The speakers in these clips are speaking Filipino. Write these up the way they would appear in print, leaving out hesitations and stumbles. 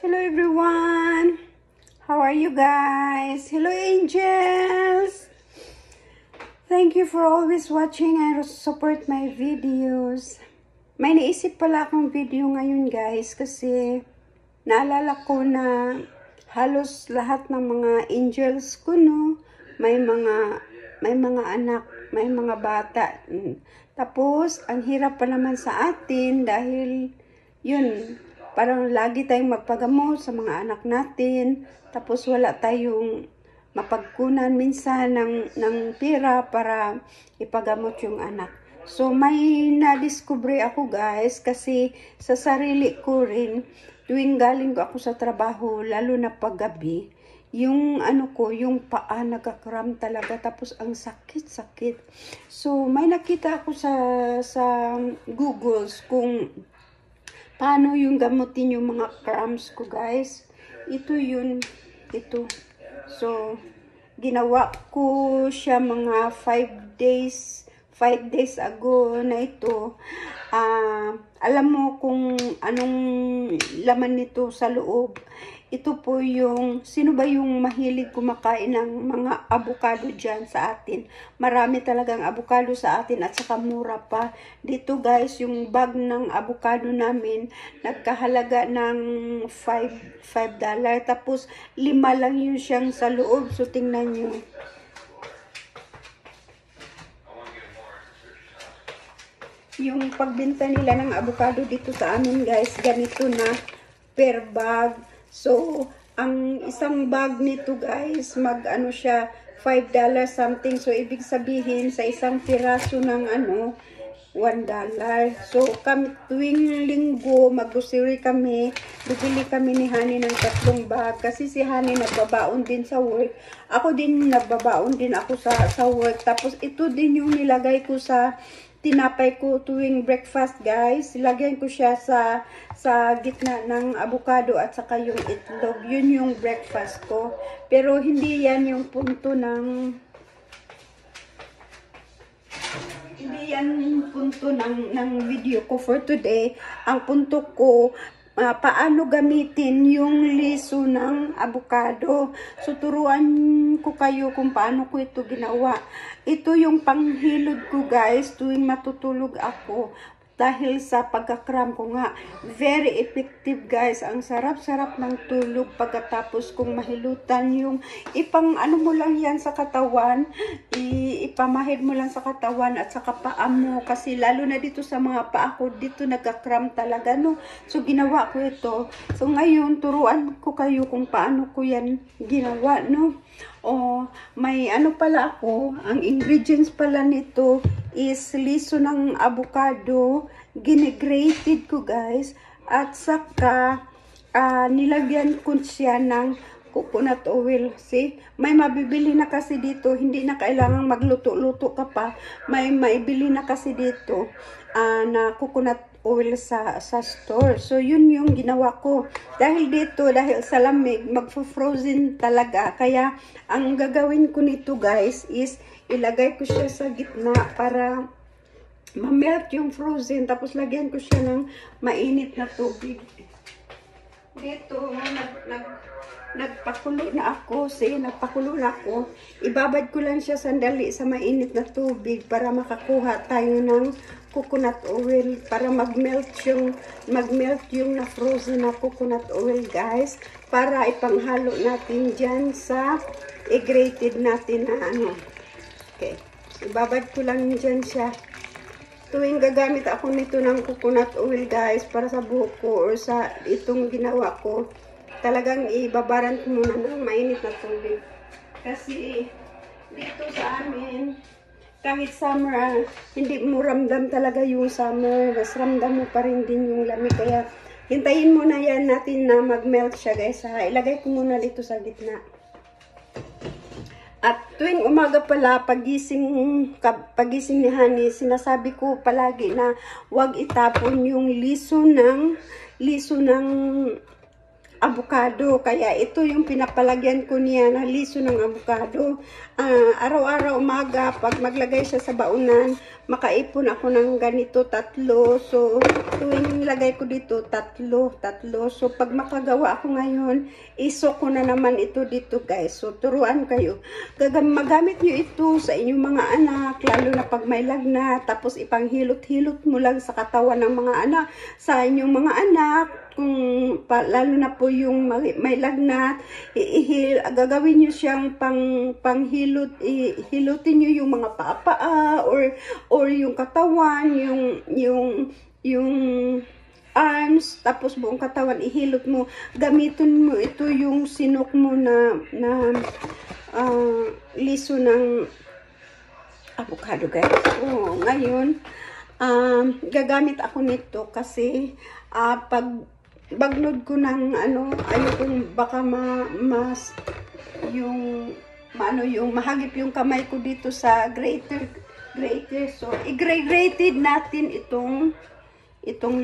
Hello everyone! How are you guys? Hello angels! Thank you for always watching and support my videos. May naisip pala akong video ngayon guys kasi naalala ko na halos lahat ng mga angels ko may mga anak, may mga bata. Tapos ang hirap pa naman sa atin dahil yun, parang lagi tayong magpagamot sa mga anak natin, tapos wala tayong mapagkunan minsan ng pera para ipagamot yung anak. So may nadiskubre ako guys, kasi sa sarili ko rin, tuwing galing ako sa trabaho, lalo na paggabi, yung yung paa nagkakram talaga, tapos ang sakit-sakit. So may nakita ako sa Google kung paano yung gamutin yung mga cramps ko guys. Ito. So, ginawa ko siya mga 5 days ago na ito. Alam mo kung anong laman nito sa loob. Ito po yung, sino ba yung mahilig kumakain ng mga avocado dyan sa atin? Marami talagang avocado sa atin at saka mura pa. Dito guys, yung bag ng avocado namin, nagkahalaga ng $5. Tapos 5 lang yun siyang sa loob. So tingnan nyo. Yung pagbenta nila ng avocado dito sa amin guys, ganito na per bag. So, ang isang bag nito guys, siya, $5 something. So, ibig sabihin sa isang piraso ng $1. So, kami tuwing linggo, mag-grocery kami, bibili kami ni Honey ng 3 bag. Kasi si Honey nagbabaon din sa work. Ako din, nagbabaon din ako sa work. Tapos, ito din yung nilagay ko sa tinapay ko tuwing breakfast guys. Ilagyan ko siya sa gitna ng avocado at saka yung itlog. Yun yung breakfast ko. Pero hindi yan yung punto ng video ko for today. Ang punto ko, paano gamitin yung liso ng avocado. So, turuan ko kayo kung paano ko ito ginawa. Ito yung panghilod ko guys, tuwing matutulog ako. Dahil sa pagkakram ko nga, very effective guys. Ang sarap-sarap ng tulog pagkatapos kung mahilutan yung mo lang yan sa katawan, ipamahid mo lang sa katawan at sa paa mo. Kasi lalo na dito sa mga paa ko, dito nagkakram talaga So ginawa ko ito. So ngayon, turuan ko kayo kung paano ko yan ginawa may pala ako, ang ingredients pala nito is liso ng avocado, gine-grated ko guys, at saka nilagyan ko siya ng coconut oil. See, may mabibili na kasi dito, hindi na kailangang magluto-luto ka pa, may maibili na kasi dito na coconut oil sa store. So yun yung ginawa ko. Dahil sa lamig, magfo-frozen talaga. Kaya ang gagawin ko nito guys is ilagay ko siya sa gitna para ma-melt yung frozen. Tapos lagyan ko siya ng mainit na tubig. Dito, nagpakulo na ako. Nagpakulo na ako. Ibabad ko lang siya sandali sa mainit na tubig para makakuha tayo ng coconut oil, para mag-melt yung na-frozen na coconut oil guys, para ipanghalo natin dyan sa i-grated natin na Okay. Ibabad ko lang dyan siya. Tuwing gagamit ako nito ng coconut oil guys, para sa buhok ko or sa itong ginawa ko, talagang ibabaran ko muna ng mainit na tubig. Kasi dito sa amin, kahit summer, hindi mo ramdam talaga yung summer. Mas ramdam mo pa rin din yung lamig. Kaya hintayin muna yan natin na mag-melt siya guys. Ilagay ko muna dito sa gitna. At tuwing umaga pala, pagising ni Honey, sinasabi ko palagi na huwag itapon yung liso ng avocado. Kaya ito yung pinapalagyan ko niya na liso ng avocado. Araw-araw umaga, pag maglagay siya sa baunan, makaipon ako ng ganito 3. So, tuwing lagay ko dito, 3. So, pag makagawa ako ngayon, iso ko na naman ito dito guys. So, turuan kayo. Magamit nyo ito sa inyong mga anak, lalo na pag may lagnat, tapos ipanghilot-hilot mo lang sa katawan ng mga anak, sa inyong mga anak, lalo na po yung may lagnat, gagawin nyo siyang panghilot, hilutin nyo yung mga paa or yung katawan, yung arms, tapos buong katawan ihilot mo. Gamitin mo ito yung sinok mo na liso ng avocado guys. So, ngayon gagamit ako nito kasi pag bagnod ko ng ayokong baka yung mahagip yung kamay ko dito sa grater. So i-grated natin itong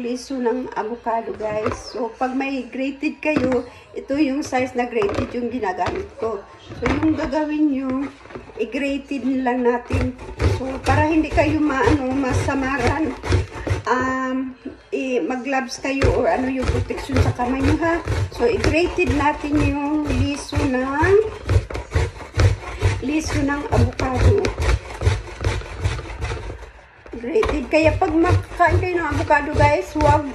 liso ng avocado guys. So pag may grated kayo, ito yung size na grated yung ginagamit ko. So yung gagawin nyo, i-grated lang natin. So para hindi kayo masamaran, mag-gloves kayo or yung protection sa kamay nyo ha. So i-grated natin yung liso ng avocado. Grated. Kaya pag makakain kayo ng avocado guys, wag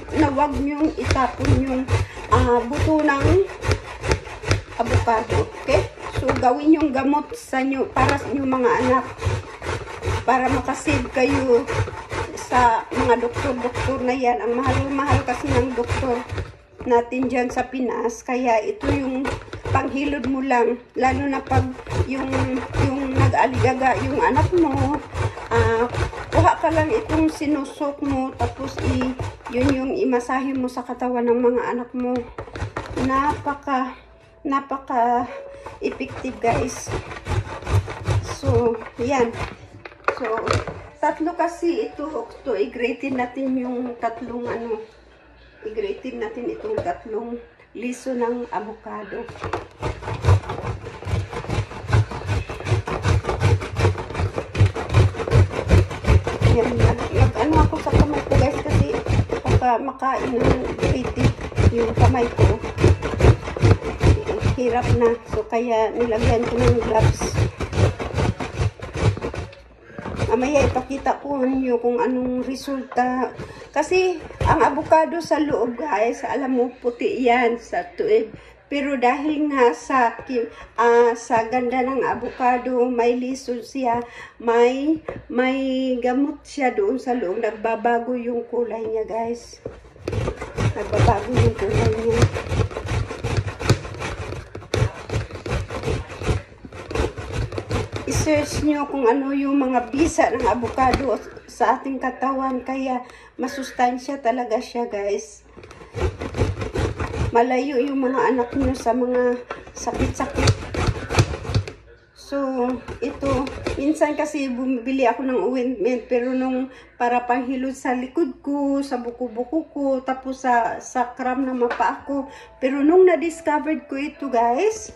nyo itapon yung buto ng avocado. Okay? So gawin yung gamot para sa inyong mga anak. Para makasave kayo sa mga doktor na yan. Ang mahal kasi ng doktor natin dyan sa Pinas. Kaya ito yung panghilod mo lang. Lalo na pag yung nag-aligaga yung anak mo, kuha ka lang itong sinusok mo, tapos yun yung imasahe mo sa katawan ng mga anak mo. Napaka effective guys. So yan. So 3 kasi ito i-grated natin yung 3 i-grated natin itong 3 liso ng avocado. Yan, ako sa kamay ko guys kasi makain ng grated yung kamay ko. Hirap na. So kaya nilagyan ko ng gloves. Mamaya ipakita ko ninyo kung anong resulta. Kasi ang avocado sa loob guys, alam mo puti yan sa tuig. Pero dahil nga sa ganda ng avocado, may liso siya, may gamot siya doon sa loob. Nagbabago yung kulay niya guys. Nagbabago yung kulay niya. I-search nyo kung ano yung mga bisa ng avocado sa ating katawan. Kaya masustansya talaga siya guys. Malayo yung mga anak nyo sa mga sakit-sakit. So, ito, minsan kasi bumibili ako ng ointment, pero para panghilod sa likod ko, sa buko-buko ko, tapos sa cramp na mapa ako. Pero nung na-discovered ko ito guys,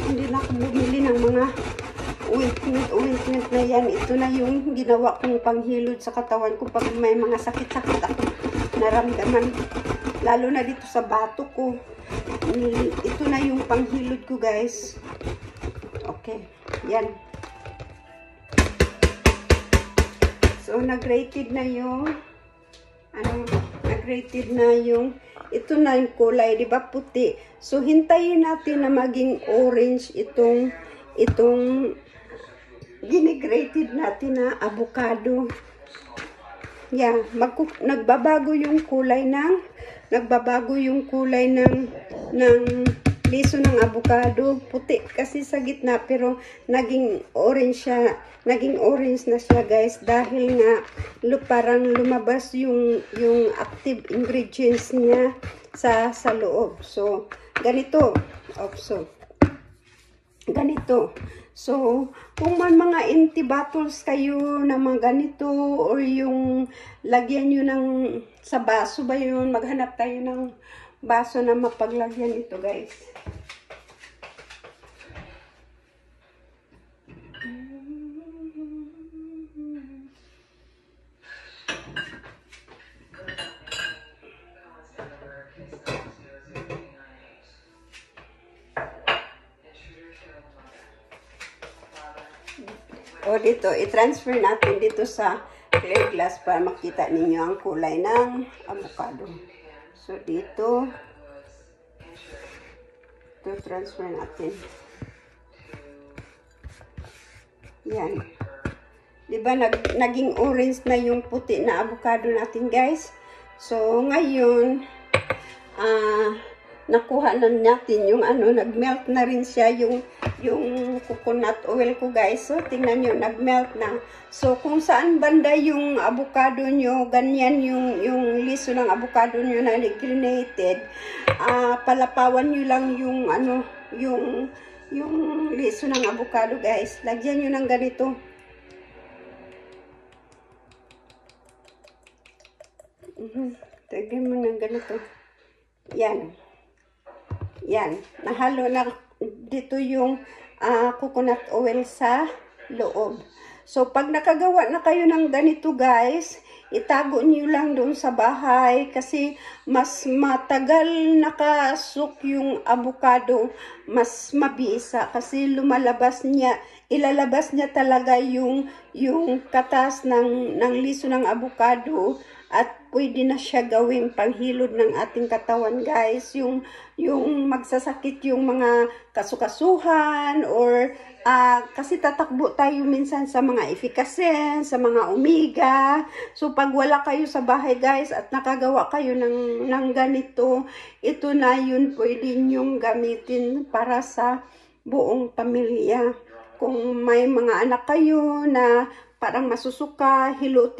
hindi na ako bumili ng mga ointment na yan. Ito na yung ginawa kong panghilod sa katawan ko pag may mga sakit-sakit ako naramdaman. Lalo na dito sa bato ko. Ito na yung panghilod ko guys. Okay. Yan. So, nag-rated na yung ito na yung kulay, di ba puti? So, hintayin natin na maging orange itong ginigrated natin na avocado. Yan, nagbabago yung kulay ng liso ng avocado. Puti kasi sa gitna pero naging orange na siya guys, dahil nga parang lumabas yung active ingredients niya sa loob. So ganito. Ganito. So, kung mga empty bottles kayo na mga ganito, or yung lagyan nyo sa baso ba yun, maghanap tayo ng baso na mapaglagyan ito, guys. O dito, i-transfer natin dito sa clear glass para makita ninyo ang kulay ng avocado. So dito, ito transfer natin. Yan. Diba naging orange na yung puti na avocado natin, guys? So ngayon, nakuha na natin yung nag-melt na rin siya yung coconut oil ko, guys. So tingnan nyo, nag-melt na. So kung saan banda yung avocado nyo, ganyan yung liso ng avocado nyo na degrinated, palapawan nyo lang yung liso ng avocado, guys. Lagyan nyo ng ganito. Lagyan mo ng ganito. Yan. Yan, nahalo na dito yung coconut oil sa loob. So, pag nakagawa na kayo ng ganito, guys, itago niyo lang doon sa bahay kasi mas matagal nakasuk yung avocado, mas mabisa kasi ilalabas niya talaga yung katas ng liso ng avocado. At pwede na siya gawing panghilod ng ating katawan, guys. Yung magsasakit yung mga kasukasuhan or kasi tatakbo tayo minsan sa mga efficacy, sa mga omega. So pag wala kayo sa bahay, guys, at nakagawa kayo ng ganito, ito na yun pwede nyong gamitin para sa buong pamilya. Kung may mga anak kayo na parang masusuka, hilot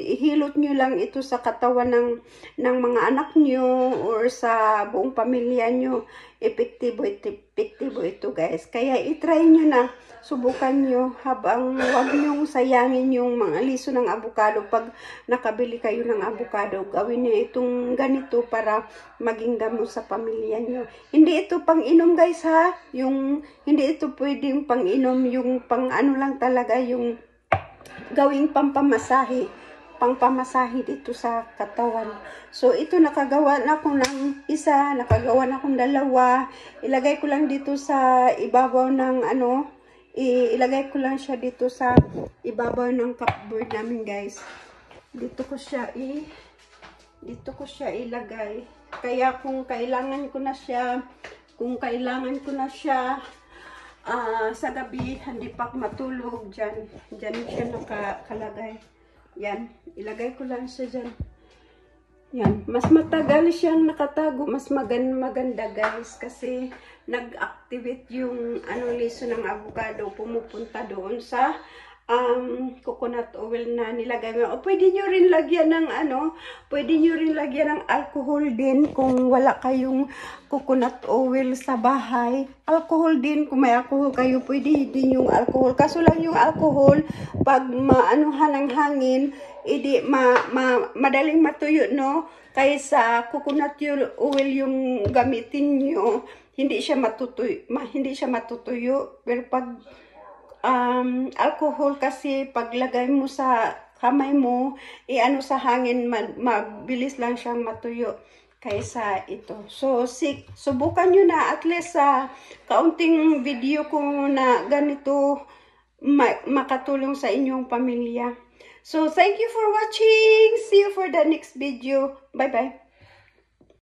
nyo lang ito sa katawan ng mga anak nyo or sa buong pamilya nyo. Epektibo ito, guys. Kaya itry nyo na, subukan nyo habang huwag nyong sayangin yung mga liso ng avocado. Pag nakabili kayo ng avocado, gawin nyo itong ganito para maging damo sa pamilya nyo. Hindi ito pang-inom, guys, ha? Hindi ito pwedeng pang-inom, yung pang-ano lang talaga, yung gawing pampamasahe dito sa katawan. So ito nakagawa na ako ng isa, nakagawa na akong dalawa. Ilagay ko lang dito sa ibabaw ng ilagay ko lang siya dito sa ibabaw ng cupboard namin, guys. Dito ko siya ilagay. Kaya kung kailangan ko na siya sa gabi, hindi pa matulog, dyan siya nakalagay. Yan, ilagay ko lang siya dyan. Yan, mas matagal siyang nakatago, mas maganda, guys, kasi nag-activate yung liso ng avocado, pumupunta doon sa coconut oil na nilagay mo. O pwede nyo rin lagyan ng alcohol din kung wala kayong coconut oil sa bahay. Alcohol din, kung may alcohol kayo, pwede din yung alcohol. Kaso lang yung alcohol, pag maanuhan ng hangin, madaling matuyo, no? Kaysa coconut oil yung gamitin nyo, hindi siya matutuyo. Pero pag alcohol kasi paglagay mo sa kamay mo, sa hangin, mabilis lang siyang matuyo kaysa ito. So, subukan nyo na at least sa kaunting video ko na ganito makatulong sa inyong pamilya. So, thank you for watching. See you for the next video. Bye-bye.